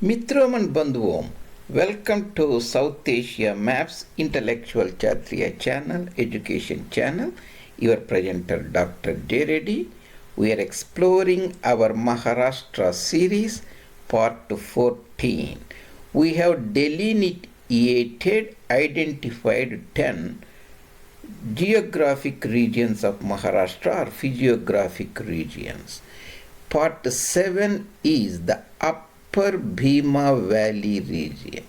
Mitram and Bandhuvam, welcome to South Asia Maps Intellectual Kshatriya channel, education channel. Your presenter Dr. J. Reddy. We are exploring our Maharastra series, part 14. We have delineated, identified 10 geographic regions of Maharashtra or physiographic regions. Part 7 is the upper Bhima Valley region.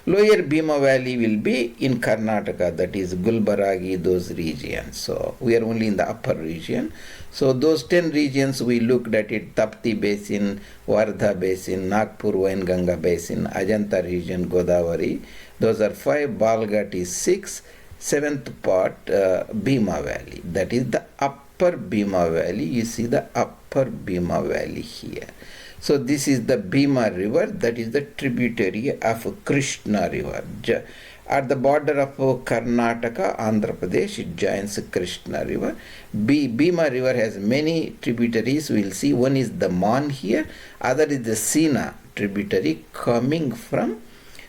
Lower Bhima Valley will be in Karnataka, that is Gulbaragi, those regions. So we are only in the upper region. So those 10 regions we looked at it: Tapti Basin, Wardha Basin, Nagpur Wainganga Basin, Ajanta region, Godavari. Those are 5, Balghat is 6. Seventh part, Bhima Valley, that is the upper Bhima Valley. You see the upper Bhima Valley here. So this is the Bhima river, that is the tributary of Krishna river. At the border of Karnataka, Andhra Pradesh, it joins Krishna river. Bhima river has many tributaries. We will see one is the Mon here, other is the Sina tributary coming from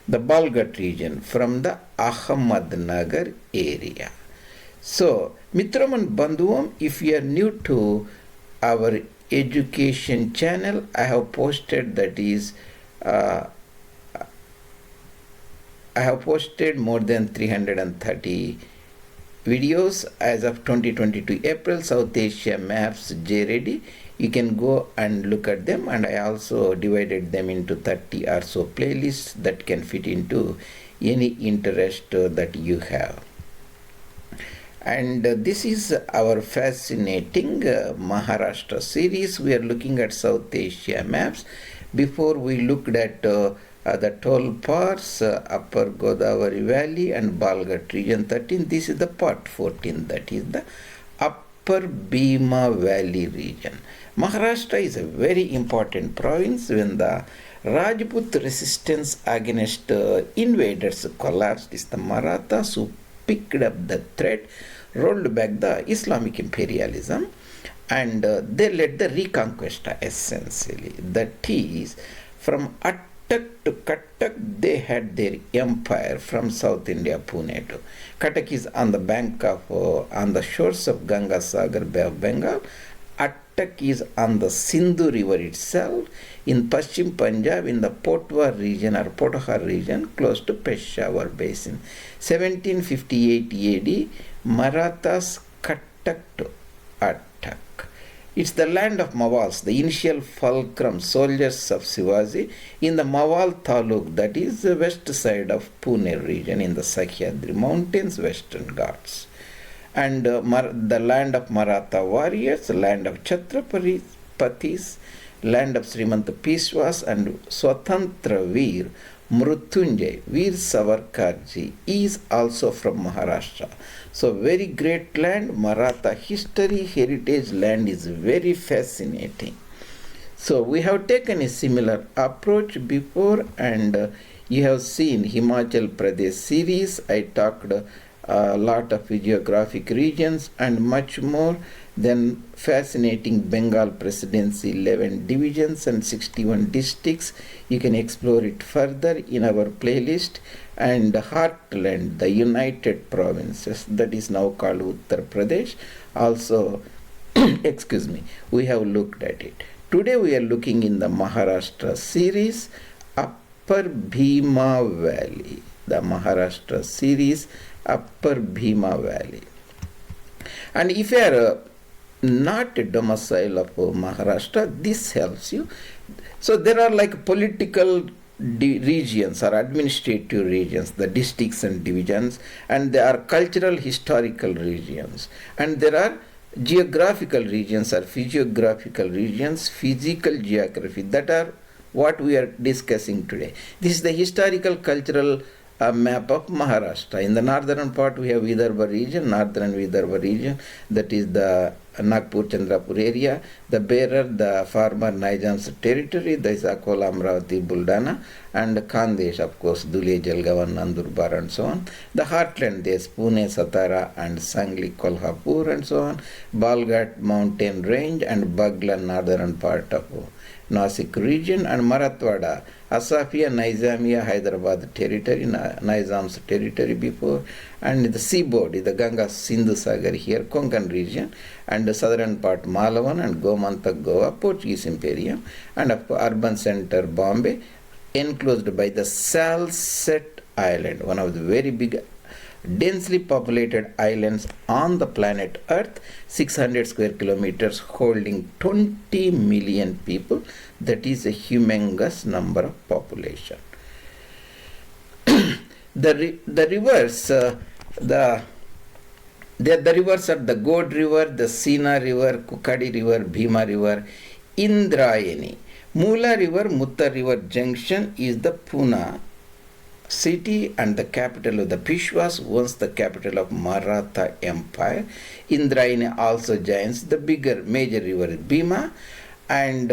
the Balghat region, from the Ahmednagar area. So, Mitram and Bandhuvam, if you are new to our education channel, I have posted I have posted more than 330 videos as of 2022 April, South Asia Maps J. Reddy. You can go and look at them, and I also divided them into 30 or so playlists that can fit into any interest that you have. And this is our fascinating Maharashtra series. We are looking at South Asia maps. Before we looked at the 12 parts, Upper Godavari Valley and Balghat region 13. This is the part 14, that is the Upper Bhima Valley region. Maharashtra is a very important province. When the Rajput resistance against invaders collapsed, it's the Marathas who picked up the thread, rolled back the Islamic imperialism, and they led the reconquista essentially. That is, from Attak to Cuttack, they had their empire from South India, Pune to Cuttack is on the bank of, on the shores of Ganga Sagar, Bay of Bengal. Attak is on the Sindhu river itself, in Paschim Punjab, in the Potwar region or Potahar region, close to Peshawar basin. 1758 AD, Marathas Cuttack to Attak. It's the land of Mawals, the initial fulcrum soldiers of Shivaji in the Mawal Taluk, that is the west side of Pune region in the Sahyadri Mountains, Western Ghats. And the land of Maratha warriors, land of Chhatrapatis, land of Srimant Pishwas and Swatantra Veer Mrutyunjay, Veer Savarkarji is also from Maharashtra. So very great land. Maratha history, heritage land is very fascinating. So we have taken a similar approach before, and you have seen Himachal Pradesh series. I talked a lot of geographic regions and much more. Then fascinating Bengal Presidency, 11 divisions and 61 districts. You can explore it further in our playlist. And Heartland, the United Provinces, that is now called Uttar Pradesh. Also, excuse me, we have looked at it. Today we are looking in the Maharashtra series, Upper Bhima Valley. The Maharashtra series, Upper Bhima Valley. And if you are not a domicile of Maharashtra, this helps you. So there are like political regions or administrative regions, the districts and divisions, and there are cultural historical regions, and there are geographical regions or physiographical regions, physical geography, that are what we are discussing today. This is the historical cultural map of Maharashtra. In the northern part we have Vidharbha region, northern Vidharbha region, that is the Nagpur Chandrapur area, the bearer, the former Nizam's territory, that is Akola, Amravati, Buldana, and Khandesh, of course, Dhule, Jalgaon, Nandurbar, and so on. The heartland, there is Pune, Satara, and Sangli, Kolhapur, and so on. Balghat mountain range and Bagla, northern part of Nasik region, and Marathwada, Asafia, Nizamia, Hyderabad territory, Nizam's territory before, and the seaboard, the Ganga Sindhu Sagar here, Konkan region, and the southern part Malavan and Gomantak, Goa, Portuguese Imperium, and of course urban center Bombay, enclosed by the Salsette Island, one of the very big densely populated islands on the planet Earth, 600 square kilometers, holding 20 million people. That is a humongous number of population. The rivers, the rivers are the God River, the Sina River, Kukadi River, Bhima River, Indrayani. Mula River, Mutta River junction is the Pune city and the capital of the Pishwas, once the capital of Maratha Empire. Indrayani also joins the bigger major river Bhima, and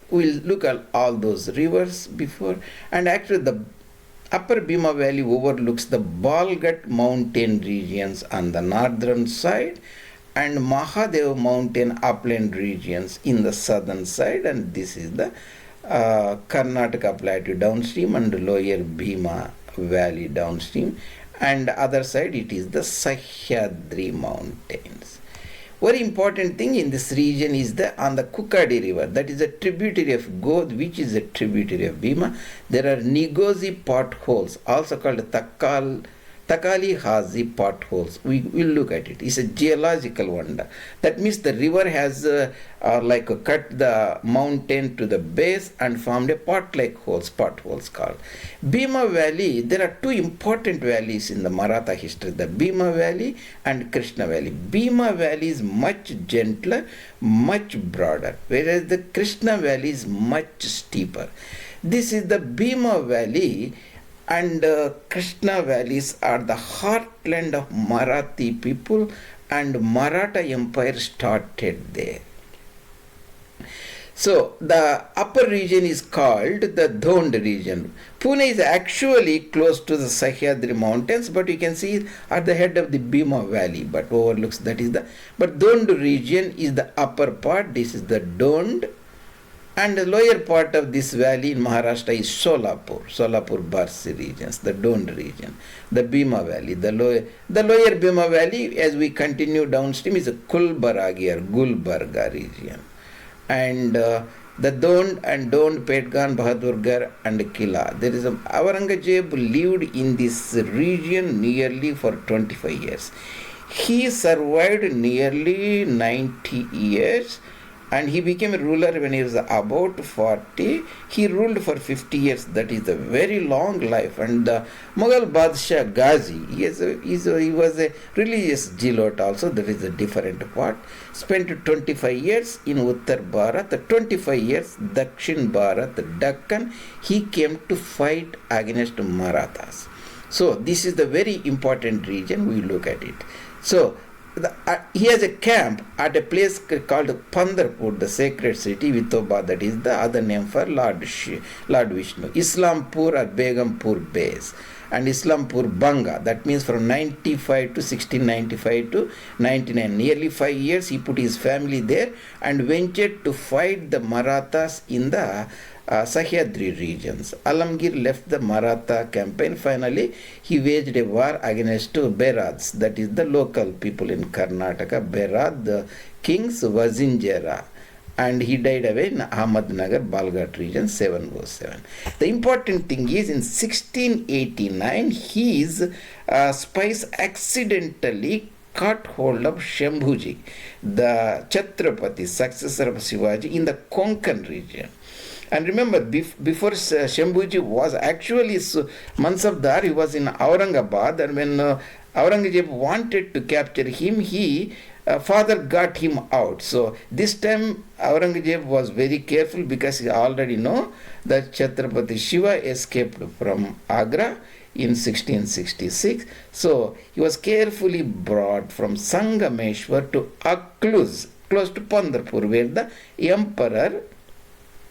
we'll look at all those rivers before. And actually the upper Bhima Valley overlooks the Balghat mountain regions on the northern side and Mahadev mountain upland regions in the southern side, and this is the Karnataka plateau downstream and lower Bhima Valley downstream, and other side it is the Sahyadri mountains. Very important thing in this region is on the Kukadi river, that is a tributary of God, which is a tributary of Bhima. There are Nigozi potholes, also called Takali Hazi potholes. We will look at it. It's a geological wonder. That means the river has cut the mountain to the base and formed a pot-like potholes called. Bhima Valley, there are two important valleys in the Maratha history, the Bhima Valley and Krishna Valley. Bhima Valley is much gentler, much broader, whereas the Krishna Valley is much steeper. This is the Bhima Valley, and Krishna valleys are the heartland of Marathi people, and Maratha Empire started there. So the upper region is called the Dhond region. Pune is actually close to the Sahyadri mountains, but you can see at the head of the Bhima Valley, but overlooks but Dhond region is the upper part. This is the Dhond. And the lower part of this valley in Maharashtra is Solapur Barsi regions, the Dhond region, the Bhima Valley. The lower Bhima Valley, as we continue downstream, is the Kulbaragi or Gulbarga region. And the Dhond and Dhond, Petgan, Bahadurgarh and Kila. There is Aurangzeb lived in this region nearly for 25 years. He survived nearly 90 years. And he became a ruler when he was about 40. He ruled for 50 years. That is a very long life. And the Mughal Badshah Ghazi, he was a religious zealot also. That is a different part. Spent 25 years in Uttar Bharat, 25 years Dakshin Bharat, Deccan. He came to fight against Marathas. So this is the very important region. We look at it. So he has a camp at a place called Pandarpur, the sacred city, Vithoba, that is the other name for Lord Vishnu. Islampur or Begumpur base, and Islampur Banga, that means from 95 to 1695 to 99, nearly 5 years he put his family there and ventured to fight the Marathas in the Sahyadri regions. Alamgir left the Maratha campaign. Finally, he waged a war against Berads, that is the local people in Karnataka. Berad, the kings Vazinjera, and he died away in Ahmednagar, Balghat region, 707. The important thing is in 1689, his spies accidentally caught hold of Shambhuji, the Chhatrapati, successor of Shivaji, in the Konkan region. And remember, before Shambhuji was actually Mansabdar, he was in Aurangabad, and when Aurangzeb wanted to capture him, father got him out. So this time Aurangzeb was very careful because he already know that Chhatrapati Shiva escaped from Agra in 1666. So he was carefully brought from Sangameshwar to Akluz, close to Pandarpur, where the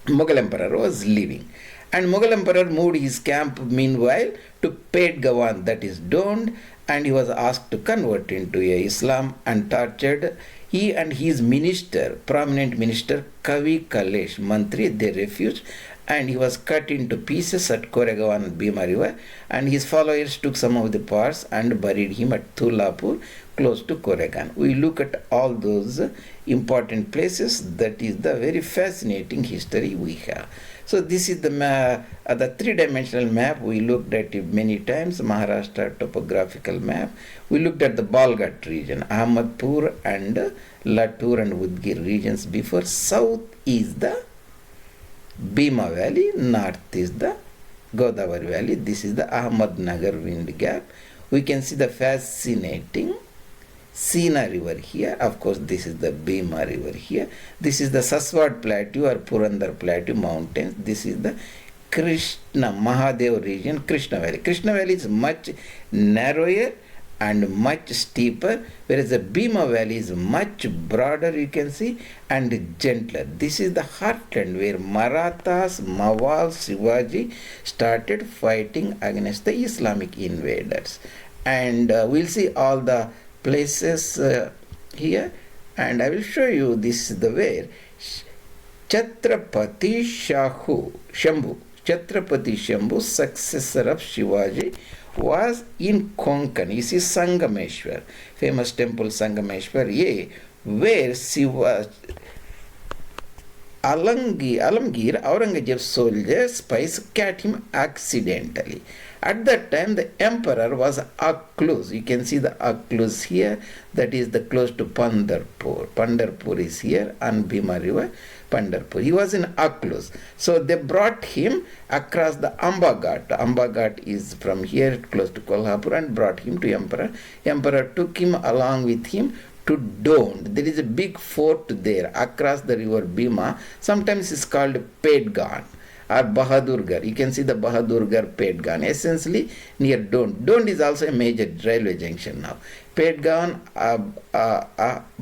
Mughal emperor was living. And Mughal emperor moved his camp meanwhile to Pedgawan, that is Dhond, and he was asked to convert into Islam and tortured He and his minister, prominent minister Kavi Kalesh Mantri, they refused, and he was cut into pieces at Koregaon and Bhima river, and his followers took some of the parts and buried him at Tulapur, close to Koregan. We look at all those important places. That is the very fascinating history we have. So this is the three-dimensional map we looked at it many times, Maharashtra topographical map. We looked at the Balghat region, Ahmadpur and Latur and Udgir regions before. South is the Bhima Valley, north is the Godavari Valley. This is the Ahmednagar wind gap. We can see the fascinating Sina river here. Of course, this is the Bhima river here. This is the Saswad Plateau or Purandar Plateau mountains. This is the Krishna Mahadev region, Krishna Valley. Krishna Valley is much narrower and much steeper, whereas the Bhima Valley is much broader, you can see, and gentler. This is the heartland where Marathas, Mawal, Shivaji started fighting against the Islamic invaders. And we'll see all the places here, and I will show you. This is the where Chhatrapati Shambhu, Chhatrapati Shambhu, successor of Shivaji, was in Konkan. You see Sangameshwar, famous temple Sangameshwar, where Shiva Alamgir, Aurangzeb's soldiers, spies cut him accidentally. At that time, the emperor was Akluz. You can see the Akluz here. That is the close to Pandarpur. Pandarpur is here on Bhima river. Pandarpur. He was in Akluz. So they brought him across the Amba Ghat. Amba Ghat is from here close to Kolhapur, and brought him to emperor. Emperor took him along with him to Dond. There is a big fort there across the river Bhima. Sometimes it's called Pedgan or Bahadurgarh. You can see the Bahadurgarh Pedgan, essentially near Dond. Dond is also a major railway junction now. Pedgan,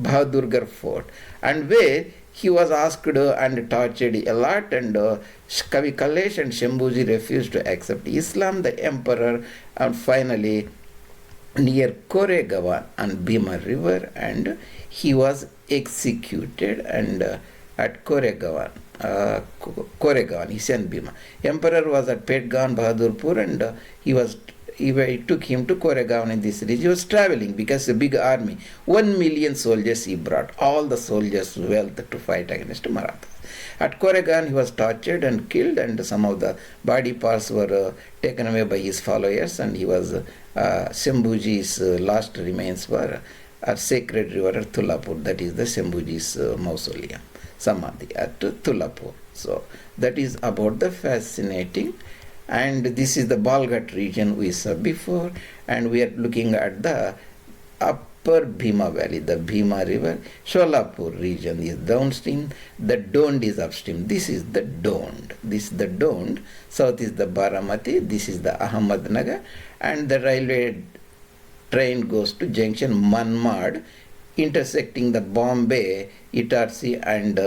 Bahadurgarh fort, and where he was asked and tortured a lot, and Kavi Kalesh and Shambhuji refused to accept Islam. The emperor, and finally near Koregaon and Bhima river, and he was executed, and at Koregaon, he and Bhima. Emperor was at Pedgan, Bahadurpur, and he took him to Koregaon in this region. He was traveling because a big army, 1 million soldiers he brought, all the soldiers' wealth to fight against Marathas. At Koregaon he was tortured and killed, and some of the body parts were taken away by his followers, and he was Shambhuji's last remains were at sacred river Tulapur. That is the Shambhuji's mausoleum, Samadhi at Tulapur. So that is about the fascinating. And this is the Balghat region we saw before, and we are looking at the upper Bhima Valley, the Bhima river. Sholapur region is downstream, the Dond is upstream. This is the Dond. This is the Dond. South is the Baramati, this is the Ahmednagar, and the railway train goes to junction Manmad, intersecting the Bombay, Itarsi and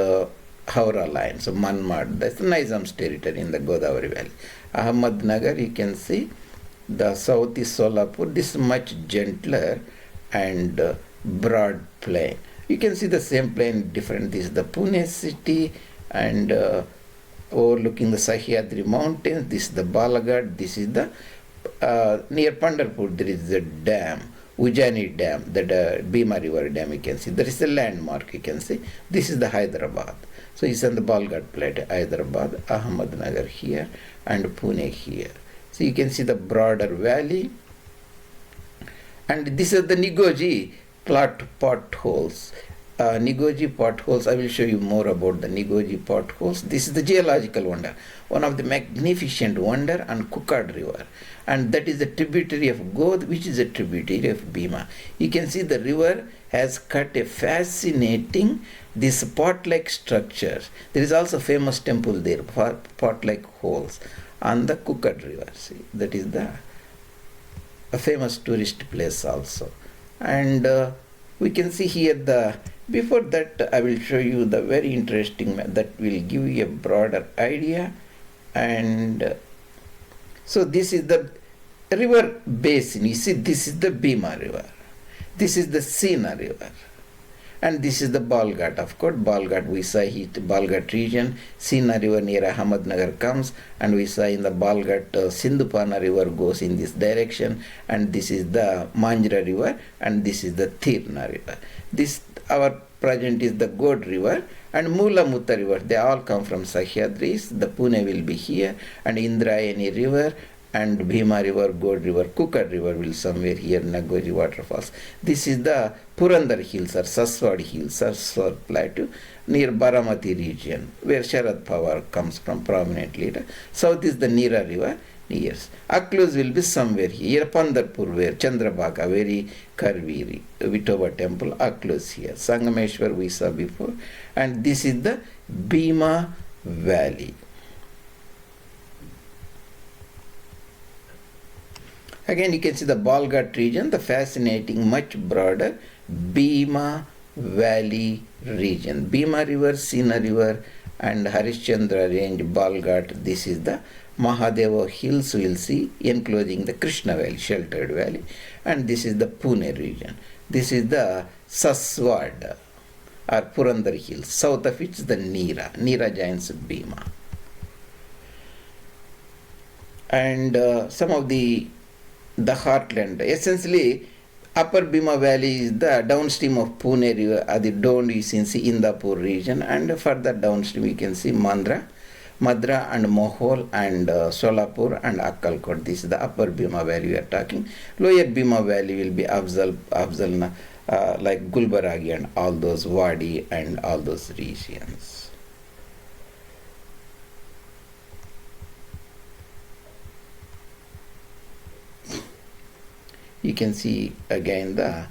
Howrah line. So Manmad, that's the Nizam's territory in the Godavari Valley. Ahmednagar, you can see the south is Solapur. This is much gentler and broad plain. You can see the same plain different. This is the Pune city, and overlooking the Sahyadri mountains. This is the Balaghat. This is the near Pandarpur. There is the dam, Ujjani Dam, the Bhima River Dam. You can see there is a landmark. You can see this is the Hyderabad. So it's on the Balghat Plateau, Hyderabad, Ahmednagar here, and Pune here. So you can see the broader valley. And this is the Nigoji potholes. Nigoji potholes, I will show you more about the Nigoji potholes. This is the geological wonder, one of the magnificent wonder on Kukad River. And that is the tributary of God, which is a tributary of Bhima. You can see the river has cut a fascinating, these pot-like structures. There is also a famous temple there, pot-like holes on the Kukad River. See, that is a famous tourist place also. And we can see here before that I will show you the very interesting map that will give you a broader idea. And so this is the river basin. You see, this is the Bhima river. This is the Sina river. And this is the Balghat, of course. Balghat, we saw it, Balghat region. Sina river near Ahmednagar comes, and we saw in the Balghat, Sindhupana river goes in this direction, and this is the Manjra river, and this is the Tirna river. This, our present is the God river, and Mula Mutta river. They all come from Sahyadris. The Pune will be here, and Indrayani river, and Bhima river, God river, Kukad river will somewhere here, Nagoji waterfalls. This is the Purandar hills or Saswad hills, Saswad plateau near Baramati region, where Sharad Pawar comes from prominently. South is the Nira river. Yes, Akluz will be somewhere here, Pandarpur, where Chandrabhaga, very curvy Vitova temple, Akluz here. Sangameshwar we saw before, and this is the Bhima Valley. Again, you can see the Balghat region, the fascinating, much broader Bhima Valley region. Bhima river, Sina river, and Harishchandra range, Balghat. This is the Mahadeva hills, we will see, enclosing the Krishna Valley, sheltered valley. And this is the Pune region. This is the Saswad or Purandar hills. South of it is the Nira joins Bhima. And some of the heartland. Essentially, Upper Bhima Valley is the downstream of Pune river, the down you can see Indapur region, and further downstream you can see Madra and Mohol and Solapur and Akkalkot. This is the Upper Bhima Valley we are talking. Lower Bhima Valley will be Afzal like Gulbaragi and all those Wadi and all those regions. You can see again the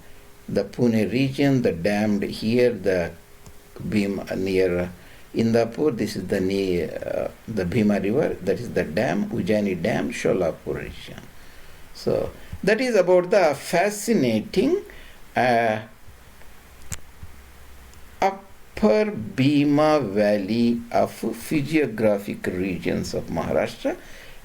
Pune region, the dammed here, the Bhima near Indapur. This is the Bhima river. That is the dam, Ujjaini Dam, Sholapur region. So that is about the fascinating Upper Bhima Valley of physiographic regions of Maharashtra.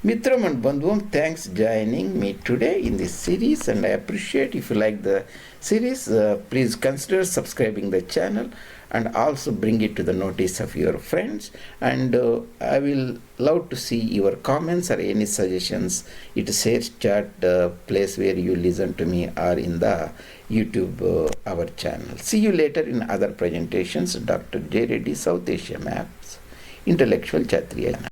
Mitram and Bandhuvam, thanks joining me today in this series, and I appreciate if you like the series, please consider subscribing the channel and also bring it to the notice of your friends, and I will love to see your comments or any suggestions. It is share chat place where you listen to me or in the YouTube our channel. See you later in other presentations. Dr. J. Reddy, South Asia Maps, Intellectual Kshatriya.